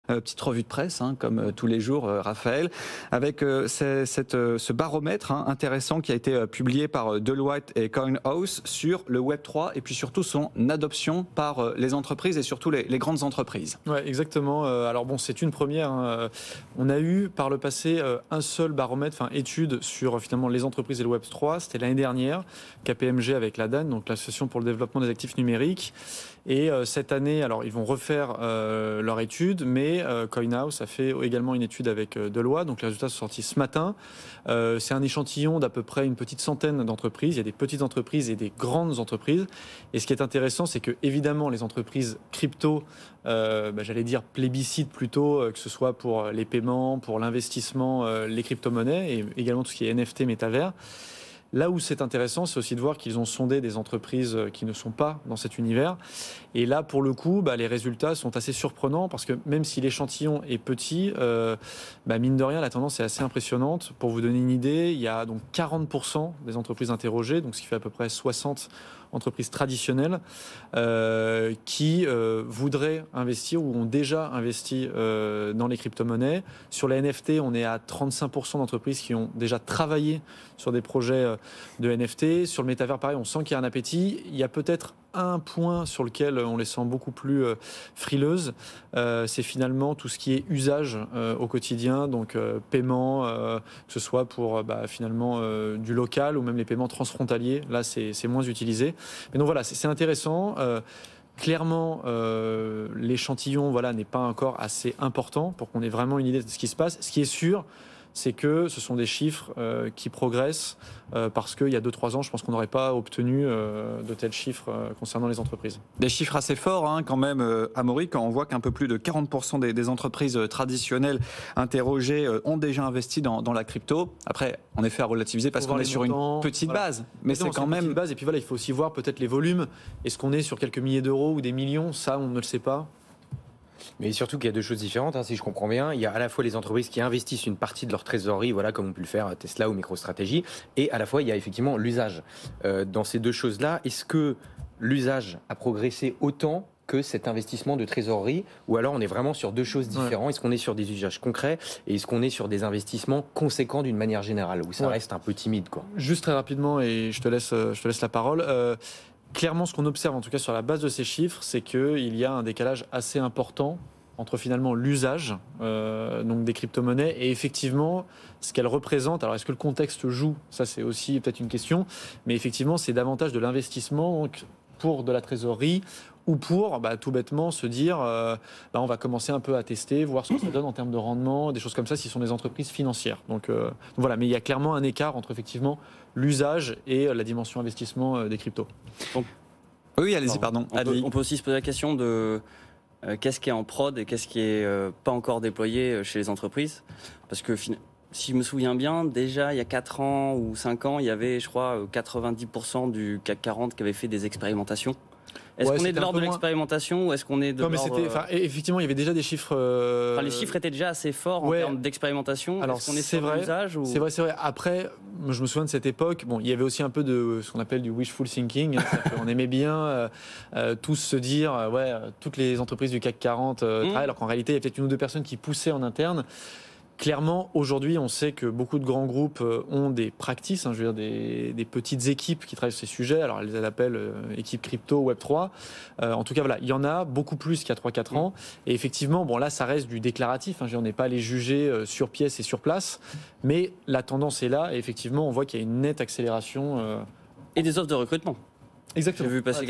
Petite revue de presse, comme tous les jours, Raphaël, avec ce baromètre intéressant qui a été publié par Deloitte et CoinHouse sur le Web3 et puis surtout son adoption par les entreprises et surtout les grandes entreprises. Ouais, exactement. Alors bon, c'est une première. On a eu par le passé un seul baromètre, étude sur finalement les entreprises et le Web3. C'était l'année dernière, KPMG avec l'ADAN, donc l'Association pour le développement des actifs numériques. Et cette année, alors ils vont refaire leur étude, mais CoinHouse a fait également une étude avec Deloitte. Donc les résultats sont sortis ce matin. C'est un échantillon d'à peu près une petite centaine d'entreprises. Il y a des petites entreprises et des grandes entreprises. Et ce qui est intéressant, c'est que évidemment les entreprises crypto, j'allais dire plébiscitent plutôt, que ce soit pour les paiements, pour l'investissement, les crypto-monnaies et également tout ce qui est NFT, métavers. Là où c'est intéressant, c'est aussi de voir qu'ils ont sondé des entreprises qui ne sont pas dans cet univers. Et là, pour le coup, les résultats sont assez surprenants parce que même si l'échantillon est petit, mine de rien, la tendance est assez impressionnante. Pour vous donner une idée, il y a donc 40% des entreprises interrogées, donc ce qui fait à peu près 60 entreprises traditionnelles qui voudraient investir ou ont déjà investi dans les crypto-monnaies. Sur les NFT, on est à 35% d'entreprises qui ont déjà travaillé sur des projets de NFT. Sur le métavers, pareil, on sent qu'il y a un appétit. Il y a peut-être un point sur lequel on les sent beaucoup plus frileuses, c'est finalement tout ce qui est usage au quotidien, donc paiement, que ce soit pour finalement du local ou même les paiements transfrontaliers. Là, c'est moins utilisé. Mais donc voilà, c'est intéressant. Clairement, l'échantillon n'est pas encore assez important pour qu'on ait vraiment une idée de ce qui se passe. Ce qui est sûr, c'est que ce sont des chiffres qui progressent parce qu'il y a 2-3 ans, je pense qu'on n'aurait pas obtenu de tels chiffres concernant les entreprises. Des chiffres assez forts quand même, Amaury, quand on voit qu'un peu plus de 40% des entreprises traditionnelles interrogées ont déjà investi dans la crypto. Après, en effet, à relativiser parce qu'on est sur une petite base. Mais c'est quand même... une base. Et puis il faut aussi voir peut-être les volumes. Est-ce qu'on est sur quelques milliers d'euros ou des millions? Ça, on ne le sait pas. Mais surtout qu'il y a deux choses différentes, si je comprends bien. Il y a à la fois les entreprises qui investissent une partie de leur trésorerie, comme ont pu le faire Tesla ou MicroStrategy, et à la fois il y a effectivement l'usage. Dans ces deux choses-là, est-ce que l'usage a progressé autant que cet investissement de trésorerie, ou alors on est vraiment sur deux choses différentes? Est-ce qu'on est sur des usages concrets et est-ce qu'on est sur des investissements conséquents d'une manière générale, où ça reste un peu timide, Juste très rapidement, et je te laisse la parole. Clairement, ce qu'on observe, en tout cas sur la base de ces chiffres, c'est qu'il y a un décalage assez important entre finalement l'usage donc des crypto-monnaies et effectivement ce qu'elles représentent. Alors est-ce que le contexte joue? Ça c'est aussi peut-être une question, mais effectivement c'est davantage de l'investissement donc, pour de la trésorerie ou pour tout bêtement se dire on va commencer un peu à tester, voir ce que ça donne en termes de rendement, des choses comme ça si ce sont des entreprises financières. Donc voilà, mais il y a clairement un écart entre effectivement l'usage et la dimension investissement des cryptos. Donc, oui, allez-y, pardon. On peut aussi se poser la question de qu'est-ce qui est en prod et qu'est-ce qui est pas encore déployé chez les entreprises. Parce que si je me souviens bien, déjà il y a 4 ans ou 5 ans, il y avait, je crois, 90% du CAC 40 qui avait fait des expérimentations. Est-ce qu'on est de l'ordre de l'expérimentation ou est-ce qu'on est de l'ordre... Effectivement, il y avait déjà des chiffres... les chiffres étaient déjà assez forts en termes d'expérimentation. Alors, est-ce qu'on est sur l'usage ou... C'est vrai. Après, je me souviens de cette époque, il y avait aussi un peu de ce qu'on appelle du wishful thinking. On aimait bien tous se dire, toutes les entreprises du CAC 40 travaillent, alors qu'en réalité, il y a peut-être une ou deux personnes qui poussaient en interne. Clairement, aujourd'hui, on sait que beaucoup de grands groupes ont des practices, je veux dire des petites équipes qui travaillent sur ces sujets. Alors, elles appellent équipe crypto, Web3. En tout cas, il y en a beaucoup plus qu'il y a 3-4 ans. Et effectivement, là, ça reste du déclaratif. On n'est pas allé juger sur pièce et sur place. Mais la tendance est là. Et effectivement, on voit qu'il y a une nette accélération. Et des offres de recrutement. Exactement. J'ai vu passer